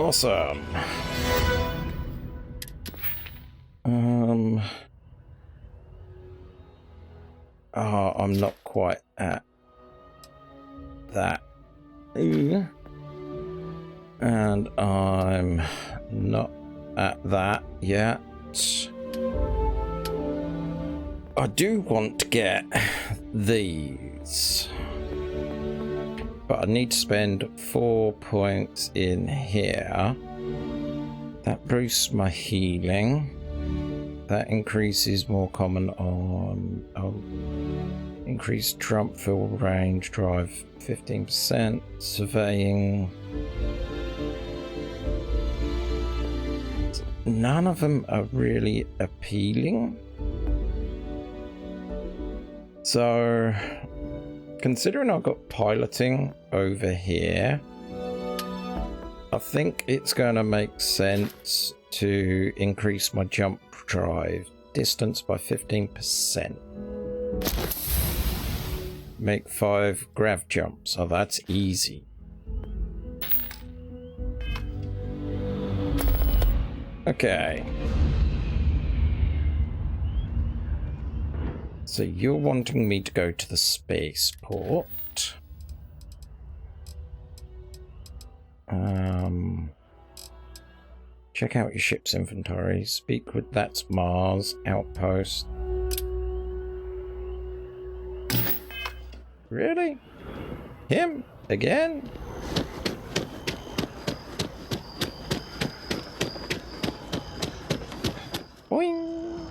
Awesome. Oh, I'm not quite at that. And I'm not at that yet. I do want to get these, but I need to spend 4 points in here. That boosts my healing. That increases more common on increased trump field range, drive 15%, surveying. None of them are really appealing. So, considering I've got piloting over here, I think it's going to make sense to increase my jump drive distance by 15%. Make 5 grav jumps. Oh, that's easy. Okay. So you're wanting me to go to the spaceport. Check out your ship's inventory. Speak with that's Mars outpost. Really? Him? Again? Boing.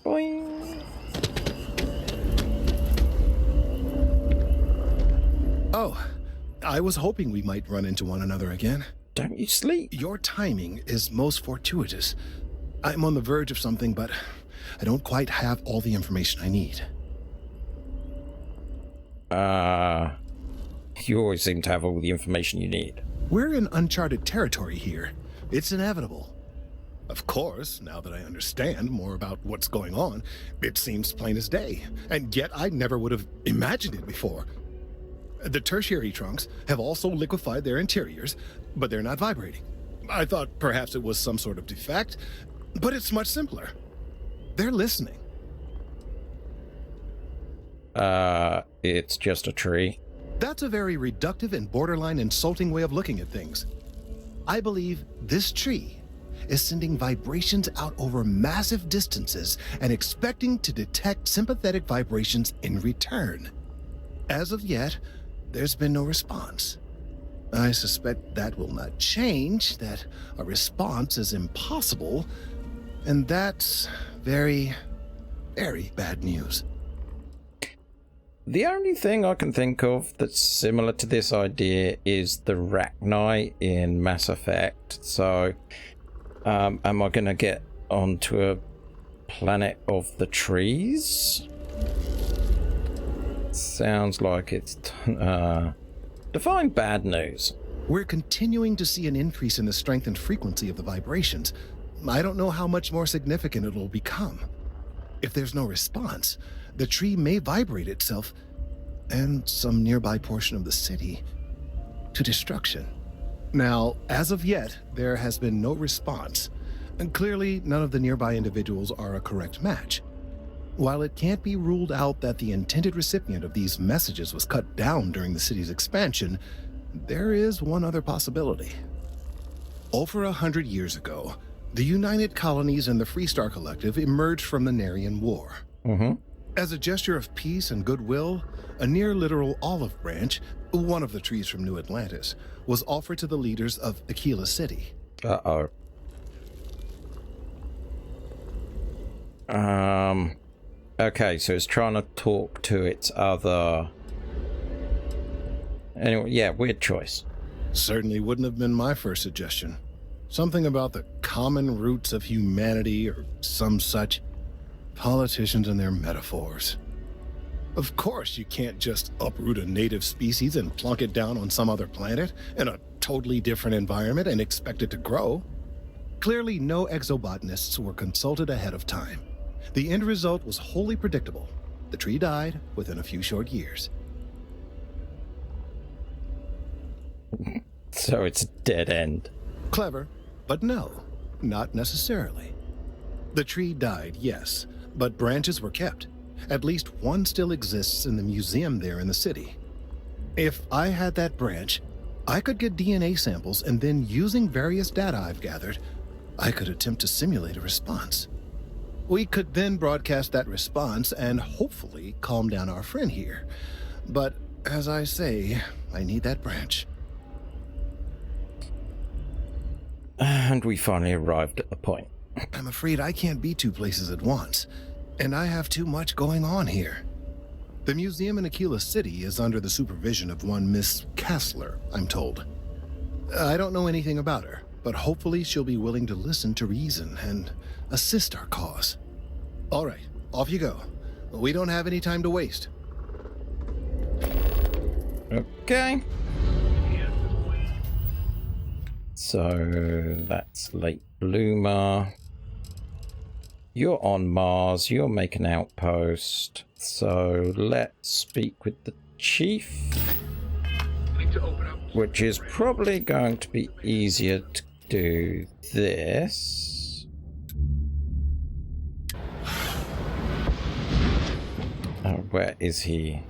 Boing. Oh, I was hoping we might run into one another again. Don't you sleep? Your timing is most fortuitous. I'm on the verge of something, but I don't quite have all the information I need. You always seem to have all the information you need. We're in uncharted territory here. It's inevitable. Of course, now that I understand more about what's going on, it seems plain as day, and yet I never would have imagined it before. The tertiary trunks have also liquefied their interiors, but they're not vibrating. I thought perhaps it was some sort of defect, but it's much simpler. They're listening. It's just a tree. That's a very reductive and borderline insulting way of looking at things. I believe this tree is sending vibrations out over massive distances and expecting to detect sympathetic vibrations in return. As of yet, there's been no response. I suspect that will not change, that a response is impossible, and that's very, very bad news. The only thing I can think of that's similar to this idea is the Rachni in Mass Effect. So, am I going to get onto a planet of the trees? Sounds like it's... define bad news. We're continuing to see an increase in the strength and frequency of the vibrations. I don't know how much more significant it'll become. If there's no response, the tree may vibrate itself, and some nearby portion of the city, to destruction. Now, as of yet, there has been no response, and clearly none of the nearby individuals are a correct match. While it can't be ruled out that the intended recipient of these messages was cut down during the city's expansion, there is one other possibility. Over 100 years ago, the United Colonies and the Freestar Collective emerged from the Narian War. As a gesture of peace and goodwill, a near-literal olive branch, one of the trees from New Atlantis, was offered to the leaders of Aquila City. Uh-oh. Okay, so it's trying to talk to its other... Anyway, yeah, weird choice. Certainly wouldn't have been my first suggestion. Something about the common roots of humanity or some such. Politicians and their metaphors. Of course you can't just uproot a native species and plunk it down on some other planet in a totally different environment and expect it to grow. Clearly no exobotanists were consulted ahead of time. The end result was wholly predictable. The tree died within a few short years. So it's a dead end. Clever, but no, not necessarily. The tree died, yes, but branches were kept. At least one still exists in the museum there in the city. If I had that branch, I could get DNA samples, and then using various data I've gathered, I could attempt to simulate a response. We could then broadcast that response and hopefully calm down our friend here. But as I say, I need that branch. And we finally arrived at the point. I'm afraid I can't be two places at once, and I have too much going on here. The museum in Aquila City is under the supervision of one Miss Kassler, I'm told. I don't know anything about her, but hopefully she'll be willing to listen to reason and assist our cause. All right, off you go. We don't have any time to waste. Okay. So that's late bloomer. You're on Mars, you're making outpost. So let's speak with the chief, which is probably going to be easier to do this. Oh, where is he?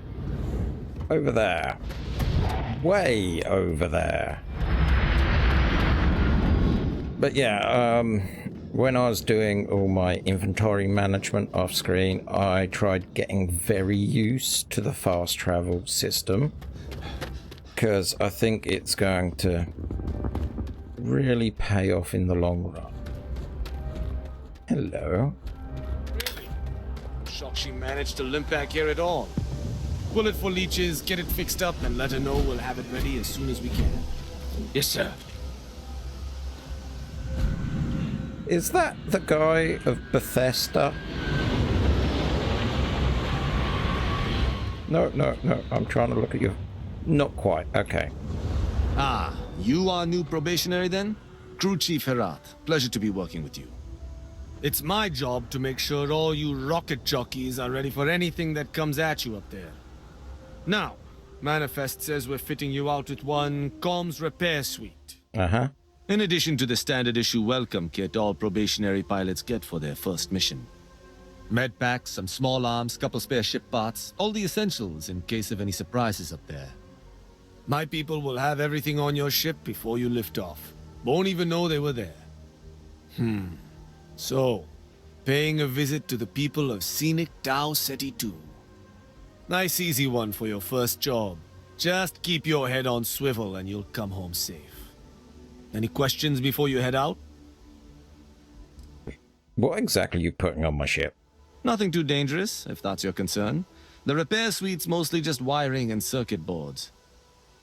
Over there. Way over there. But yeah, when I was doing all my inventory management off screen, I tried getting very used to the fast travel system, because I think it's going to really pay off in the long run. Hello. Really? I'm shocked she managed to limp back here at all. Pull it for leeches, get it fixed up, and let her know we'll have it ready as soon as we can. Yes, sir. Is that the guy of Bethesda? No, I'm trying to look at you. Not quite, okay. Ah, you are new probationary then? Crew Chief Herat, pleasure to be working with you. It's my job to make sure all you rocket jockeys are ready for anything that comes at you up there. Now, Manifest says we're fitting you out with one comms repair suite. Uh-huh. In addition to the standard issue welcome kit all probationary pilots get for their first mission. Med packs, some small arms, couple spare ship parts, all the essentials in case of any surprises up there. My people will have everything on your ship before you lift off. Won't even know they were there. So, paying a visit to the people of scenic Tau Ceti 2. Nice easy one for your first job. Just keep your head on swivel and you'll come home safe. Any questions before you head out? What exactly are you putting on my ship? Nothing too dangerous, if that's your concern. The repair suite's mostly just wiring and circuit boards.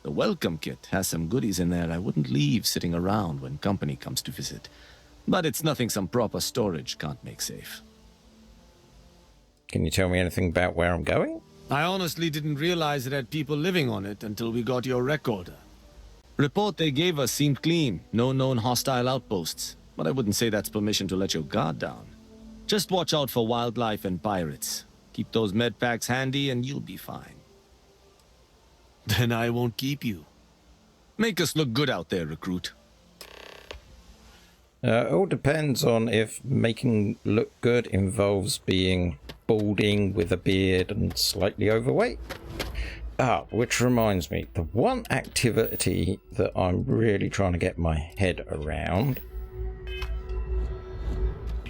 The welcome kit has some goodies in there I wouldn't leave sitting around when company comes to visit. But it's nothing some proper storage can't make safe. Can you tell me anything about where I'm going? I honestly didn't realize it had people living on it until we got your recorder. Report they gave us seemed clean, no known hostile outposts. But I wouldn't say that's permission to let your guard down. Just watch out for wildlife and pirates. Keep those med packs handy and you'll be fine. Then I won't keep you. Make us look good out there, recruit. It all depends on if making look good involves being balding with a beard and slightly overweight. Ah, which reminds me, the one activity that I'm really trying to get my head around.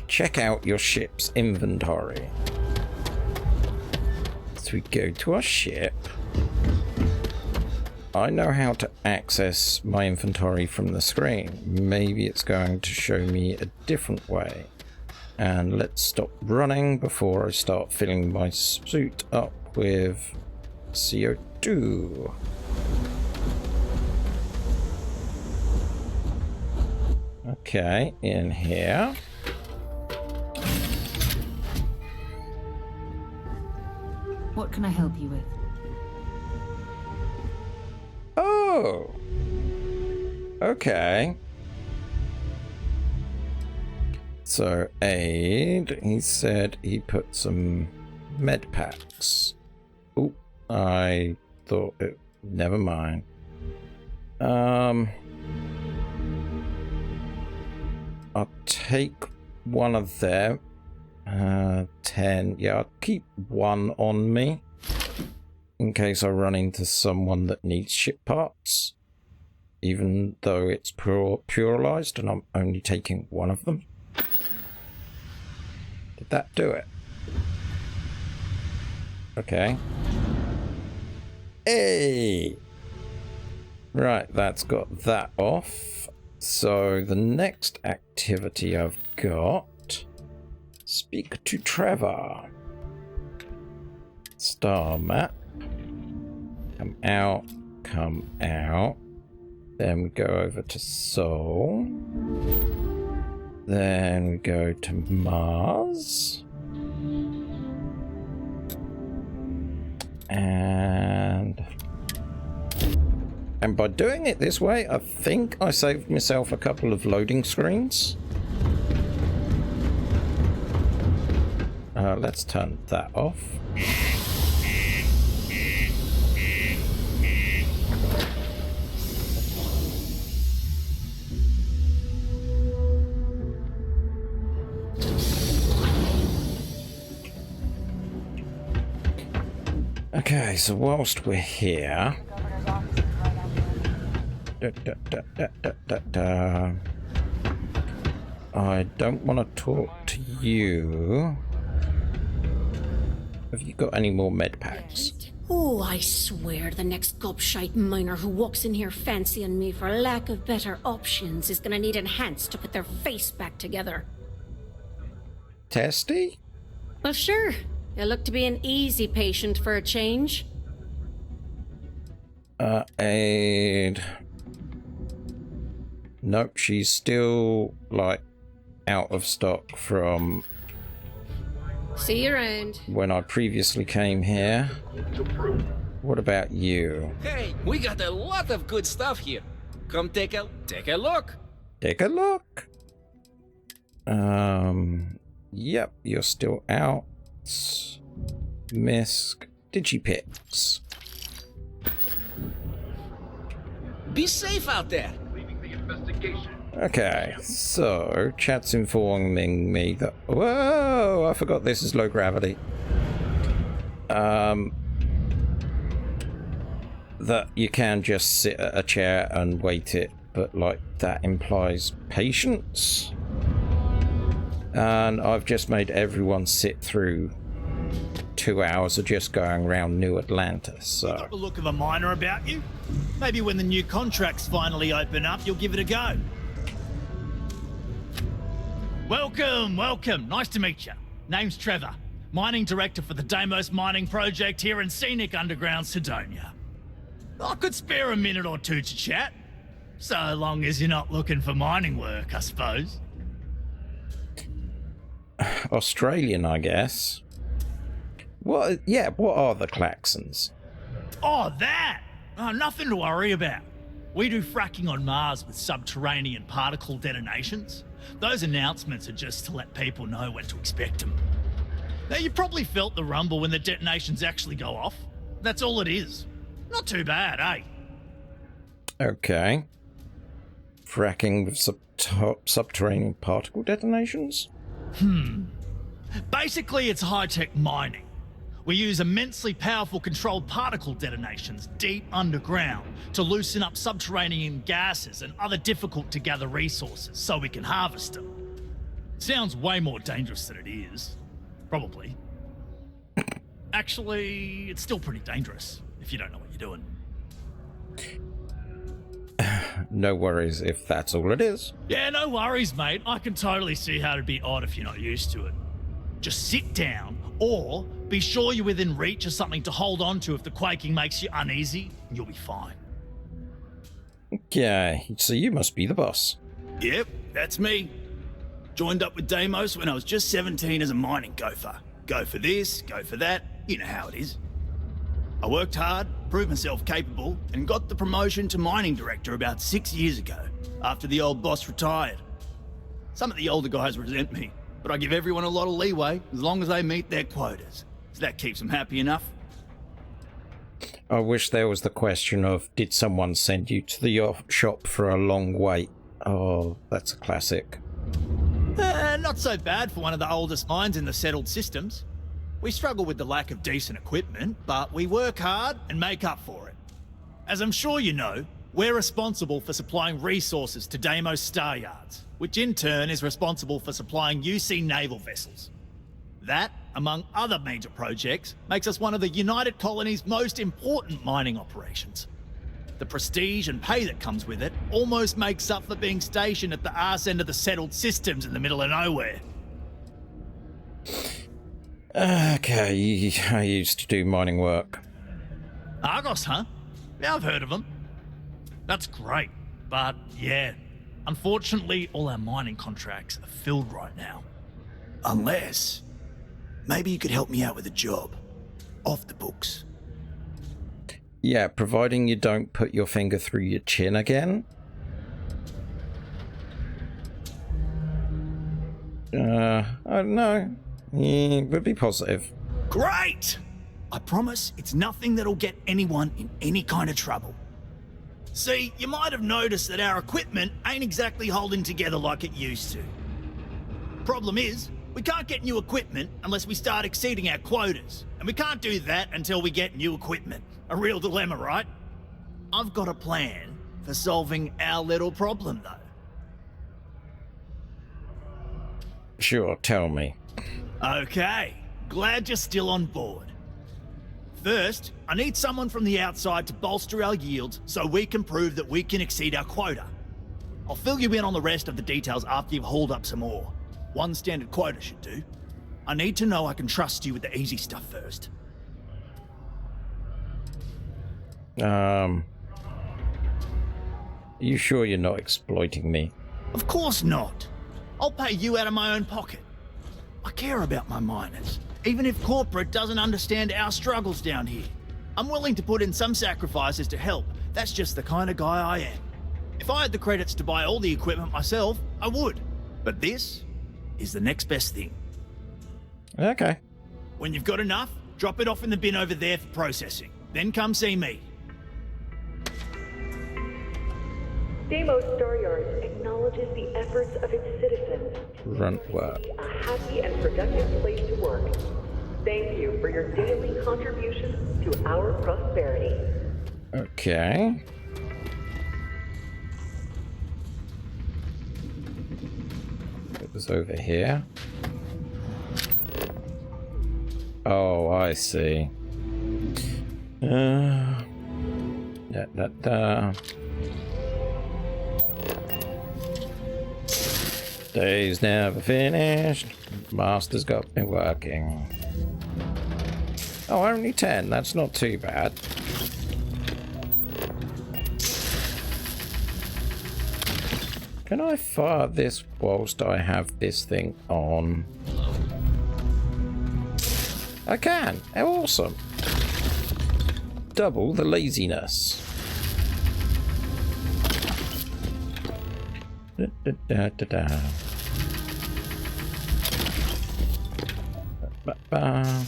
Check out your ship's inventory. So we go to our ship. I know how to access my inventory from the screen. Maybe it's going to show me a different way. And let's stop running before I start filling my suit up with CO2. Okay, in here. What can I help you with? Oh. Okay. So, aid, he said he put some med packs. Oop, I thought it, never mind. I'll take one of them. 10. Yeah, I'll keep one on me in case I run into someone that needs ship parts, even though it's pluralized and I'm only taking one of them. Did that do it? Okay. Hey! Right, that's got that off. So the next activity I've got, speak to Trevor. Star map. Come out, come out. Then we go over to Sol. Then we go to Mars. And by doing it this way, I think I saved myself a couple of loading screens. Let's turn that off. Okay, so whilst we're here... I don't want to talk to you. Have you got any more med packs? Oh, I swear the next gobshite miner who walks in here fancying me for lack of better options is gonna need enhanced to put their face back together. Testy? Well, sure. You look to be an easy patient for a change. Aid. Nope, she's still, like, out of stock from... See you around. when I previously came here. What about you? Hey, we got a lot of good stuff here. Come take a look. Take a look. Yep, you're still out. Misk Digipix. Be safe out there. Okay, so chat's informing me that... Whoa, I forgot this is low gravity. That you can just sit at a chair and wait it, but like that implies patience. And I've just made everyone sit through 2 hours of just going around New Atlantis, so... You got the look of a miner about you? Maybe when the new contracts finally open up, you'll give it a go. Welcome, welcome. Nice to meet you. Name's Trevor, mining director for the Deimos mining project here in scenic underground Sidonia. I could spare a minute or two to chat, so long as you're not looking for mining work, I suppose. Australian, I guess. What? Yeah, what are the Klaxons? Oh, that! Oh, nothing to worry about. We do fracking on Mars with subterranean particle detonations. Those announcements are just to let people know when to expect them. Now, you probably felt the rumble when the detonations actually go off. That's all it is. Not too bad, eh? Okay. Fracking with subterranean particle detonations? Basically, it's high-tech mining. We use immensely powerful controlled particle detonations deep underground to loosen up subterranean gases and other difficult-to-gather resources so we can harvest them. Sounds way more dangerous than it is. Probably. Actually, it's still pretty dangerous if you don't know what you're doing. No worries if that's all it is. Yeah, no worries, mate. I can totally see how it'd be odd if you're not used to it. Just sit down, or be sure you're within reach of something to hold on to if the quaking makes you uneasy, and you'll be fine. Okay, so you must be the boss. Yep, that's me. Joined up with Deimos when I was just 17 as a mining gopher. Go for this, go for that, you know how it is. I worked hard, proved myself capable, and got the promotion to mining director about 6 years ago, after the old boss retired. Some of the older guys resent me, but I give everyone a lot of leeway as long as they meet their quotas. So that keeps them happy enough. I wish there was the question of, did someone send you to the shop for a long wait? Oh, that's a classic. Not so bad for one of the oldest mines in the settled systems. We struggle with the lack of decent equipment, but we work hard and make up for it. As I'm sure you know, we're responsible for supplying resources to Deimos Star Yards, which in turn is responsible for supplying UC naval vessels. That, among other major projects, makes us one of the United Colony's most important mining operations. The prestige and pay that comes with it almost makes up for being stationed at the arse end of the settled systems in the middle of nowhere. Okay, I used to do mining work. Argos, huh? Yeah, I've heard of them. That's great, but yeah, unfortunately all our mining contracts are filled right now. Unless, maybe you could help me out with a job. Off the books. Yeah, providing you don't put your finger through your chin again. I don't know. Yeah, would be positive. Great! I promise it's nothing that'll get anyone in any kind of trouble. See, you might have noticed that our equipment ain't exactly holding together like it used to. Problem is, we can't get new equipment unless we start exceeding our quotas, and we can't do that until we get new equipment. A real dilemma, right? I've got a plan for solving our little problem, though. Sure, tell me. Okay, glad you're still on board. First, I need someone from the outside to bolster our yields so we can prove that we can exceed our quota. I'll fill you in on the rest of the details after you've hauled up some ore. One standard quota should do. I need to know I can trust you with the easy stuff first. You sure you're not exploiting me? Of course not. I'll pay you out of my own pocket. I care about my miners, even if corporate doesn't understand our struggles down here. I'm willing to put in some sacrifices to help. That's just the kind of guy I am. If I had the credits to buy all the equipment myself, I would. But this is the next best thing. Okay. When you've got enough, drop it off in the bin over there for processing. Then come see me. Deimos Star Yards acknowledges the efforts of its citizens Grunt work. to be a happy and productive place to work. Thank you for your daily contributions to our prosperity. Okay. It was over here. Oh, I see. Day's never finished. Master's got me working. Oh, only 10. That's not too bad. Can I fire this whilst I have this thing on? I can. How awesome. Double the laziness. Da, da, da, da, da. Ba, ba.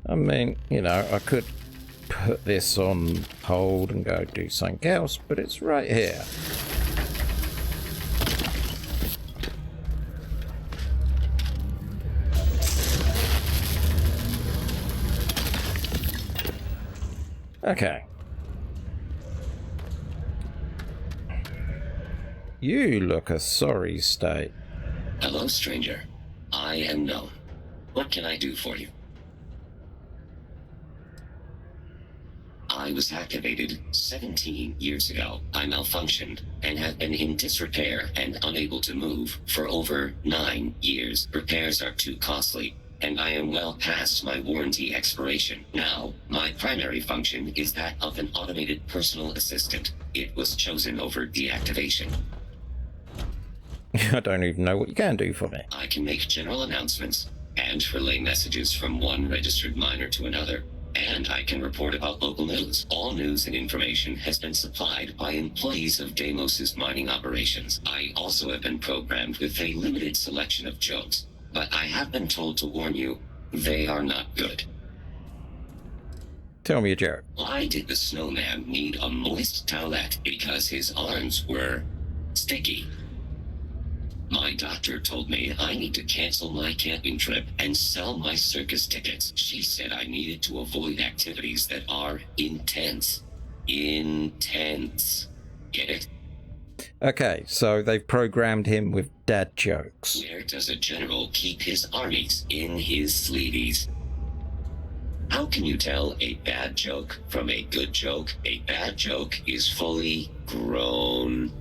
I mean, you know, I could put this on hold and go do something else, but it's right here. Okay. You look a sorry state. Hello, stranger. I am known. What can I do for you? I was activated 17 years ago. I malfunctioned and have been in disrepair and unable to move for over 9 years. Repairs are too costly, and I am well past my warranty expiration. Now, my primary function is that of an automated personal assistant. It was chosen over deactivation. I don't even know what you can do for me. I can make general announcements and relay messages from one registered miner to another. And I can report about local news. All news and information has been supplied by employees of Deimos' mining operations. I also have been programmed with a limited selection of jokes, but I have been told to warn you, they are not good. Tell me a joke. Why did the snowman need a moist towelette? Because his arms were sticky. My doctor told me I need to cancel my camping trip and sell my circus tickets. She said I needed to avoid activities that are intense. Intense. Get it? Okay, so they've programmed him with dad jokes. Where does a general keep his armies? In his sleeveys. How can you tell a bad joke from a good joke? A bad joke is fully grown.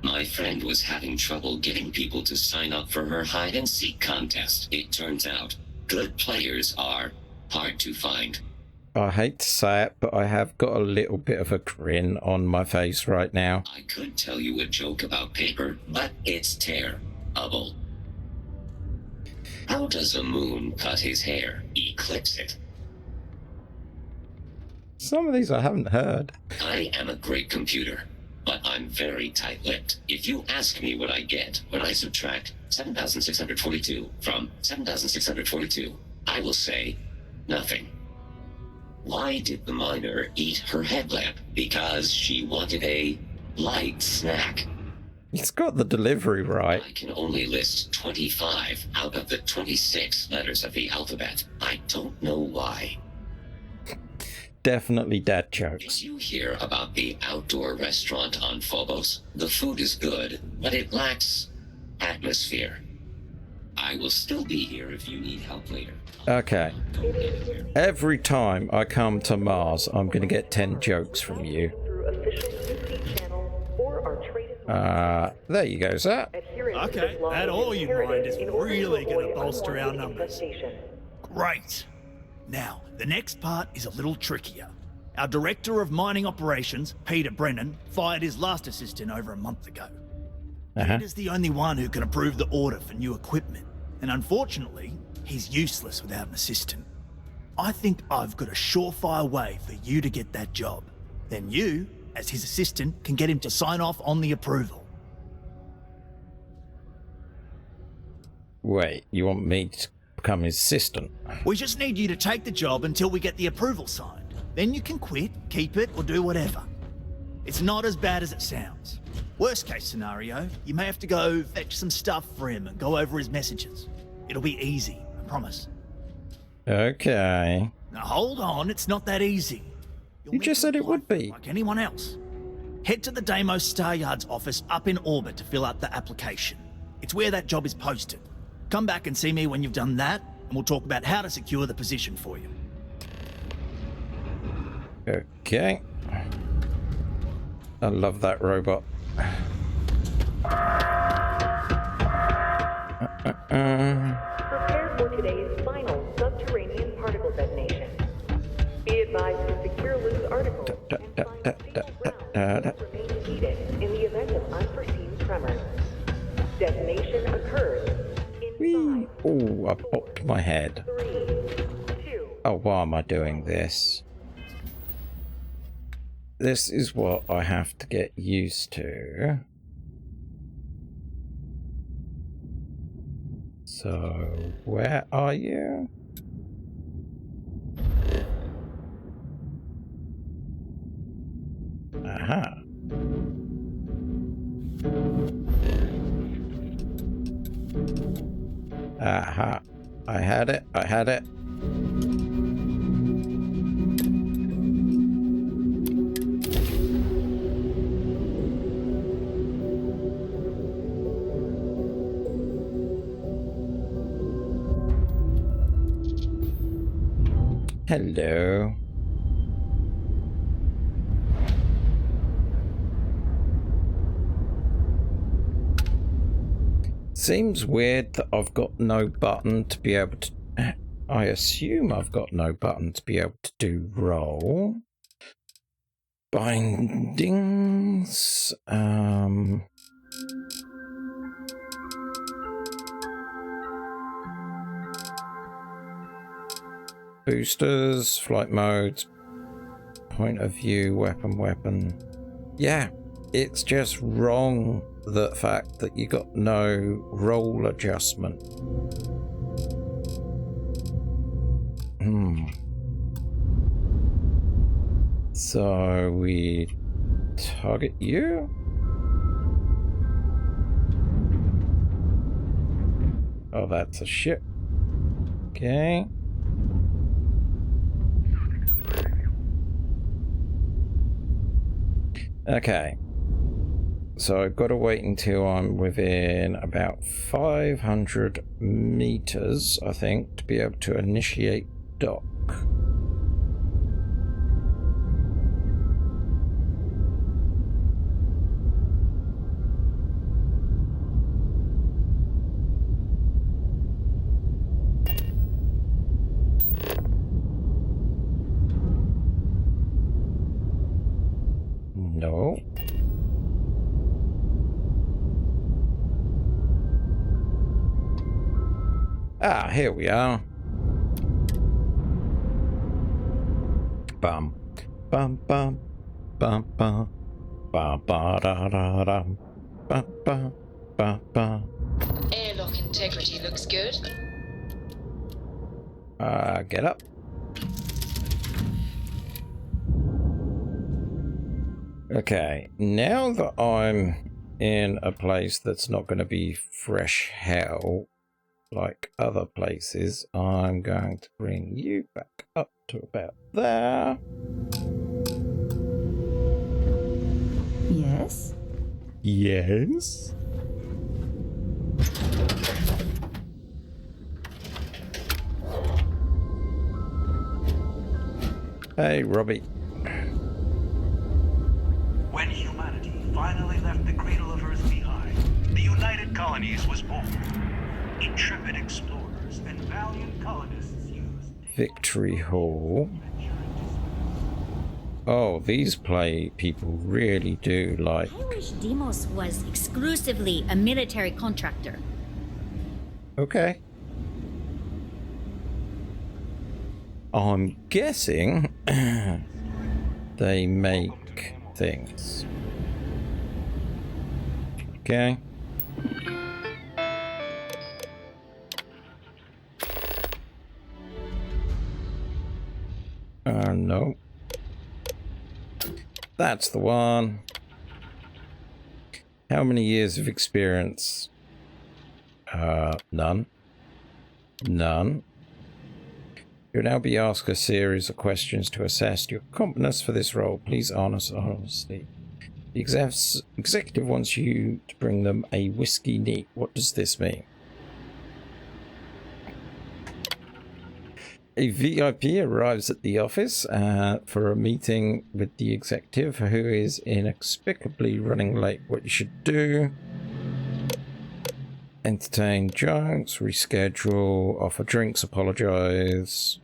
My friend was having trouble getting people to sign up for her hide-and-seek contest. It turns out, good players are hard to find. I hate to say it, but I have got a little bit of a grin on my face right now. I could tell you a joke about paper, but it's terrible. How does a moon cut his hair? Eclipse it. Some of these I haven't heard. I am a great computer, but I'm very tight-lipped. If you ask me what I get when I subtract 7,642 from 7,642, I will say nothing. Why did the miner eat her headlamp? Because she wanted a light snack. He's got the delivery right. I can only list 25 out of the 26 letters of the alphabet. I don't know why. Definitely dad jokes. Did you hear about the outdoor restaurant on Phobos? The food is good, but it lacks atmosphere. I will still be here if you need help later. Okay. Every time I come to Mars, I'm going to get 10 jokes from you. There you go, sir. Okay, that all you mind is really going to bolster our numbers. Great. Now, the next part is a little trickier. Our Director of Mining Operations, Peter Brennan, fired his last assistant over a month ago. Peter's the only one who can approve the order for new equipment, and unfortunately, he's useless without an assistant. I think I've got a surefire way for you to get that job. Then you, as his assistant, can get him to sign off on the approval. Wait, you want me to become his assistant? We just need you to take the job until we get the approval signed. Then you can quit, keep it, or do whatever. It's not as bad as it sounds. Worst case scenario, you may have to go fetch some stuff for him and go over his messages. It'll be easy, I promise. Okay. Now hold on, it's not that easy. You just said it would be. Like anyone else. Head to the Deimos Star Yard's office up in orbit to fill out the application. It's where that job is posted. Come back and see me when you've done that, and we'll talk about how to secure the position for you. Okay. I love that robot. Prepare for today's final subterranean particle detonation. Be advised to secure loose articles and find sealed rounds that remain heated in the event of unforeseen tremors. Detonation occurs in 5. Oh, I popped my head. 3, 2. Oh, why am I doing this? This is what I have to get used to. So, where are you? Aha. Aha. I had it. I had it. Hello. Seems weird that I've got no button to be able to... I assume I've got no button to be able to do roll. Bindings... boosters, flight modes, point of view, weapon. Yeah, it's just wrong, the fact that you got no roll adjustment. So we target you. Oh, that's a ship. Okay. Okay. So I've got to wait until I'm within about 500 meters, I think, to be able to initiate dock. No. Ah, here we are. Bum, bum, bum, bum, bum, bum, ba da da dum, bum, bum, bum, bum. Airlock integrity looks good. Get up. Okay, now that I'm in a place that's not going to be fresh hell like other places, I'm going to bring you back up to about there. Yes? Yes? Hey, Robbie. When humanity finally left the cradle of Earth behind, the United Colonies was born. Intrepid explorers and valiant colonists used Victory Hall. Oh, these people really do like... I wish Demos was exclusively a military contractor. Okay. I'm guessing they make things. Okay. No. That's the one. How many years of experience? None. None. You'll now be asked a series of questions to assess your competence for this role. Please answer honestly. The executive wants you to bring them a whiskey neat. What does this mean? A VIP arrives at the office for a meeting with the executive who is inexplicably running late. What you should do: entertain jokes, reschedule, offer drinks, apologize.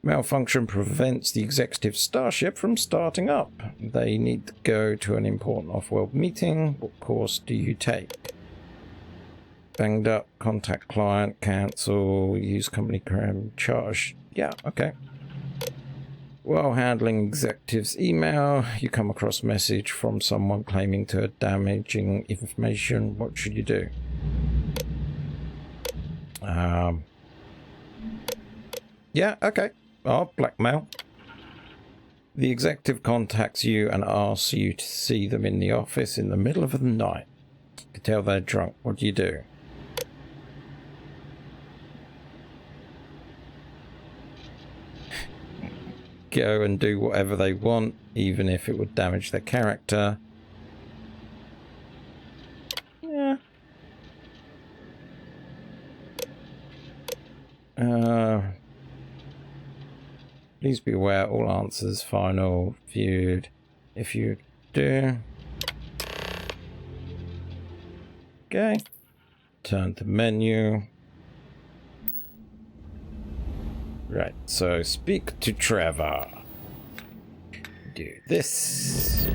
Malfunction prevents the executive starship from starting up. They need to go to an important off-world meeting. What course do you take? Banged up, contact client, cancel, use company cram, charge. Yeah, okay. While handling executive's email, you come across a message from someone claiming to have damaging information. What should you do? Yeah, okay. Oh, blackmail. The executive contacts you and asks you to see them in the office in the middle of the night. You can tell they're drunk. What do you do? Go and do whatever they want, even if it would damage their character. Yeah. Please be aware all answers final viewed. If you do. Okay. Turn to menu. Right, so speak to Trevor. Do this.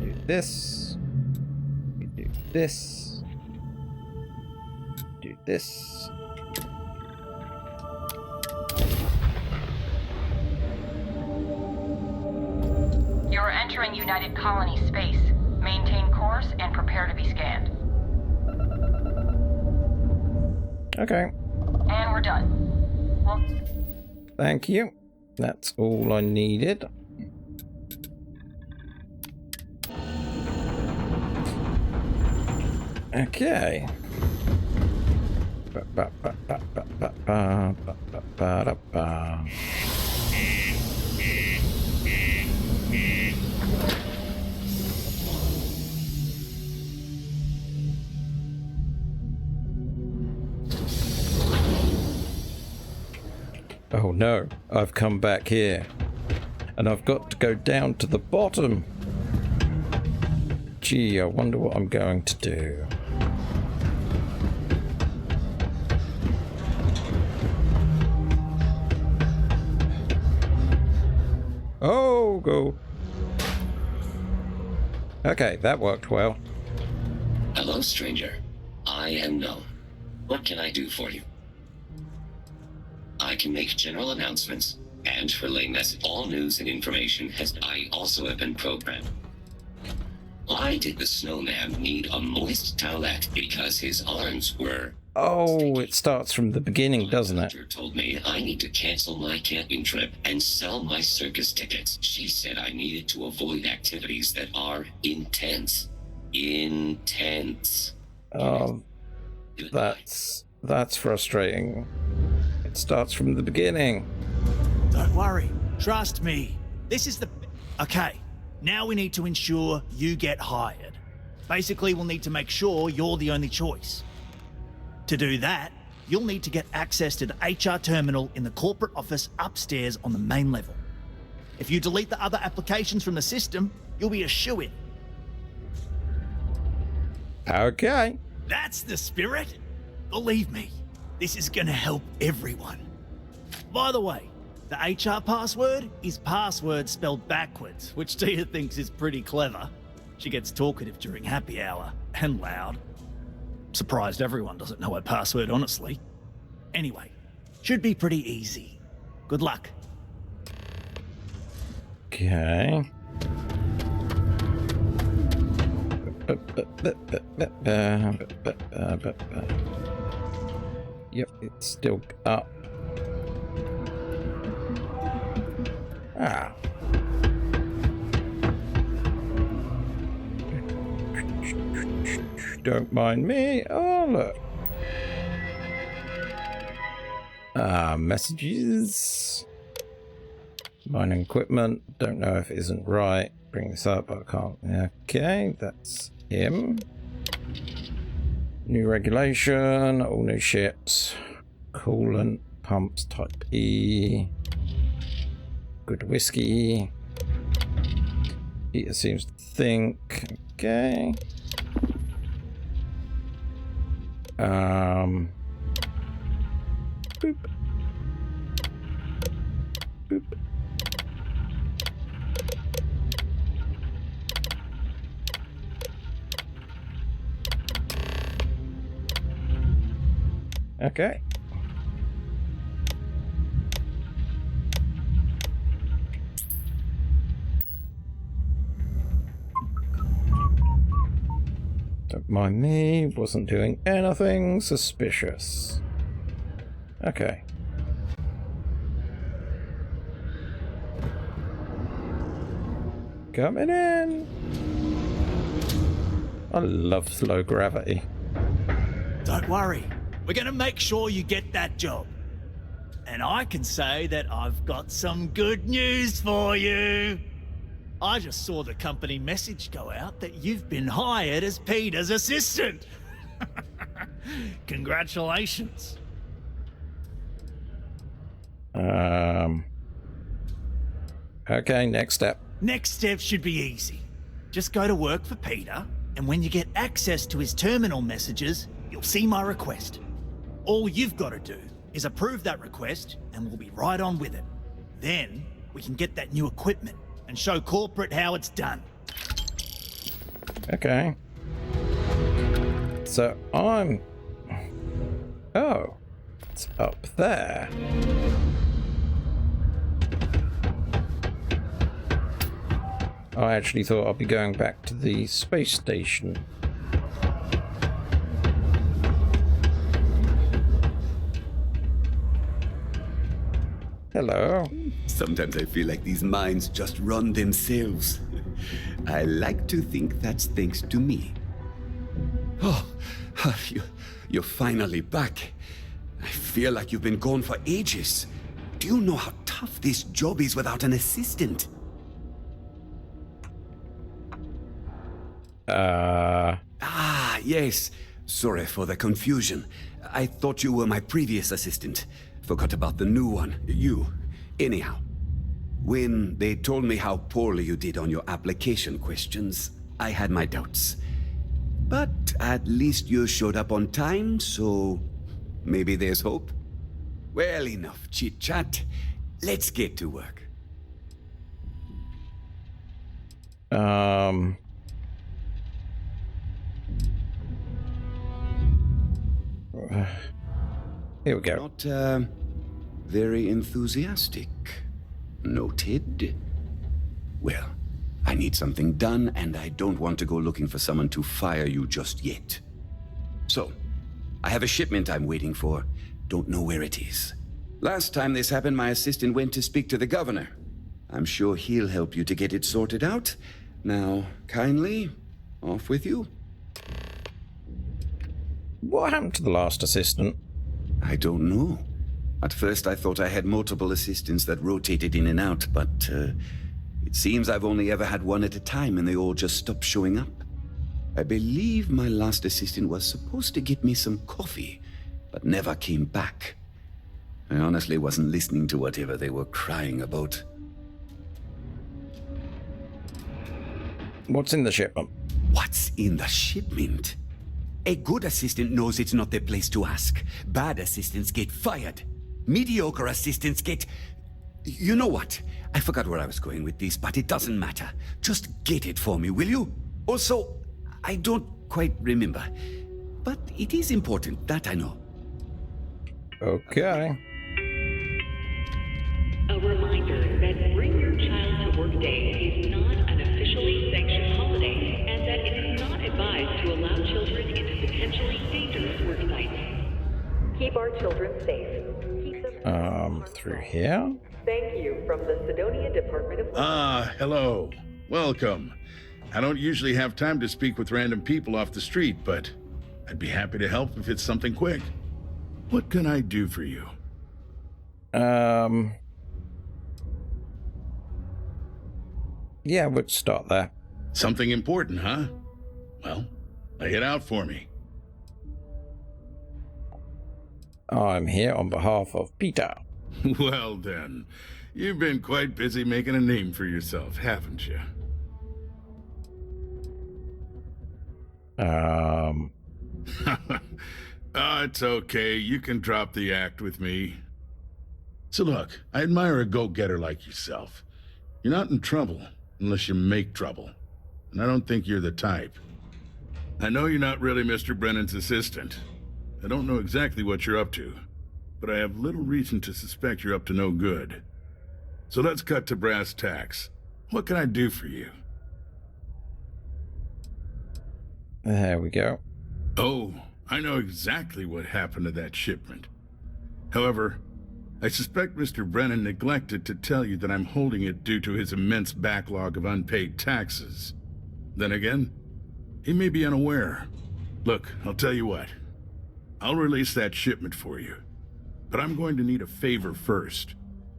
Do this. Do this. Do this. You're entering United Colony space. Maintain course and prepare to be scanned. Okay. And we're done. Well, thank you. That's all I needed. Okay. Oh no, I've come back here. And I've got to go down to the bottom. Gee, I wonder what I'm going to do. Oh, go. Okay, that worked well. Hello, stranger. I am known. What can I do for you? I can make general announcements and relay message. All news and information has. I also have been programmed. Why did the snowman need a moist towelette? Because his arms were. Oh, it starts from the beginning, doesn't it? My doctor told me I need to cancel my camping trip and sell my circus tickets. She said I needed to avoid activities that are intense. Intense. Oh, that's frustrating. It starts from the beginning. Don't worry. Trust me. This is the... Okay, now we need to ensure you get hired. Basically, we'll need to make sure you're the only choice. To do that, you'll need to get access to the HR terminal in the corporate office upstairs on the main level. If you delete the other applications from the system, you'll be a shoo-in. Okay. That's the spirit. Believe me, this is gonna help everyone. By the way, the HR password is password spelled backwards, which Tia thinks is pretty clever. She gets talkative during happy hour, and loud. Surprised everyone doesn't know her password, honestly. Anyway, should be pretty easy. Good luck. Okay. Yep, it's still up. Ah. Don't mind me. Oh, look. Messages. Mining equipment. Don't know if it isn't right. Bring this up, but I can't. Okay, that's him. New regulation. All new ships. Coolant pumps type E. Good whiskey. Peter seems to think. Okay. Boop. Boop. Okay. Don't mind me, wasn't doing anything suspicious. Okay. Coming in. I love slow gravity. Don't worry, we're gonna make sure you get that job. And I can say that I've got some good news for you. I just saw the company message go out that you've been hired as Peter's assistant. Congratulations. Okay, next step. Next step should be easy. Just go to work for Peter, and when you get access to his terminal messages, you'll see my request. All you've got to do is approve that request, and we'll be right on with it. Then, we can get that new equipment and show corporate how it's done. Okay. So I'm... Oh, it's up there. I actually thought I'd be going back to the space station. Hello. Sometimes I feel like these mines just run themselves. I like to think that's thanks to me. Oh, you're finally back. I feel like you've been gone for ages. Do you know how tough this job is without an assistant? Ah, yes. Sorry for the confusion. I thought you were my previous assistant. Forgot about the new one. You. Anyhow, when they told me how poorly you did on your application questions, I had my doubts. But at least you showed up on time, so maybe there's hope. Well, enough chit-chat. Let's get to work. Here we go. Not, very enthusiastic. Noted. Well, I need something done, and I don't want to go looking for someone to fire you just yet. So, I have a shipment I'm waiting for. Don't know where it is. Last time this happened, my assistant went to speak to the governor. I'm sure he'll help you to get it sorted out. Now, kindly, off with you. What happened to the last assistant? I don't know. At first I thought I had multiple assistants that rotated in and out, but it seems I've only ever had one at a time and they all just stopped showing up. I believe my last assistant was supposed to get me some coffee, but never came back. I honestly wasn't listening to whatever they were crying about. What's in the shipment? What's in the shipment? A good assistant knows it's not their place to ask. Bad assistants get fired. Mediocre assistants get... You know what? I forgot where I was going with this, but it doesn't matter. Just get it for me, will you? Also, I don't quite remember. But it is important, that I know. Okay. A reminder that Bring Your Child to Work Day is not an officially sanctioned holiday, and that it is not advised to allow children into potentially dangerous work sites. Keep our children safe. Keep them Through here? Thank you from the Sidonia Department of... Hello. Welcome. I don't usually have time to speak with random people off the street, but I'd be happy to help if it's something quick. What can I do for you? Yeah, we'll start there. Something important, huh? Well, lay it out for me. I'm here on behalf of Peter. Well then, you've been quite busy making a name for yourself, haven't you? It's okay. You can drop the act with me. So look, I admire a go-getter like yourself. You're not in trouble unless you make trouble. And I don't think you're the type. I know you're not really Mr. Brennan's assistant. I don't know exactly what you're up to, but I have little reason to suspect you're up to no good. So let's cut to brass tacks. What can I do for you? There we go. Oh, I know exactly what happened to that shipment. However, I suspect Mr. Brennan neglected to tell you that I'm holding it due to his immense backlog of unpaid taxes. Then again, he may be unaware. Look, I'll tell you what. I'll release that shipment for you. But I'm going to need a favor first,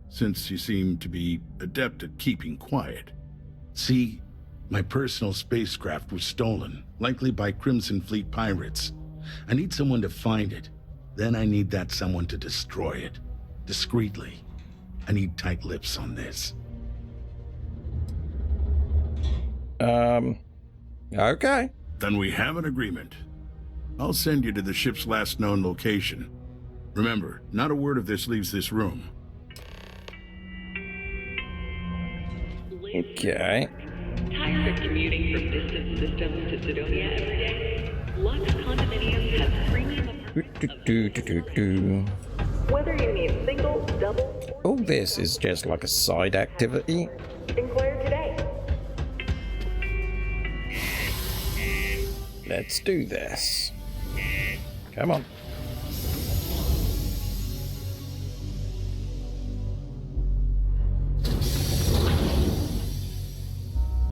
since you seem to be adept at keeping quiet. See, my personal spacecraft was stolen, likely by Crimson Fleet pirates. I need someone to find it. Then I need that someone to destroy it. Discreetly. I need tight lips on this. Okay. Then we have an agreement. I'll send you to the ship's last known location. Remember, not a word of this leaves this room. Okay. Tired of commuting from distant systems to Sidonia every day? Lux Condominiums has premium apartments. Whether you need single, double, Oh, this is just like a side activity. inquire today. Let's do this. Come on.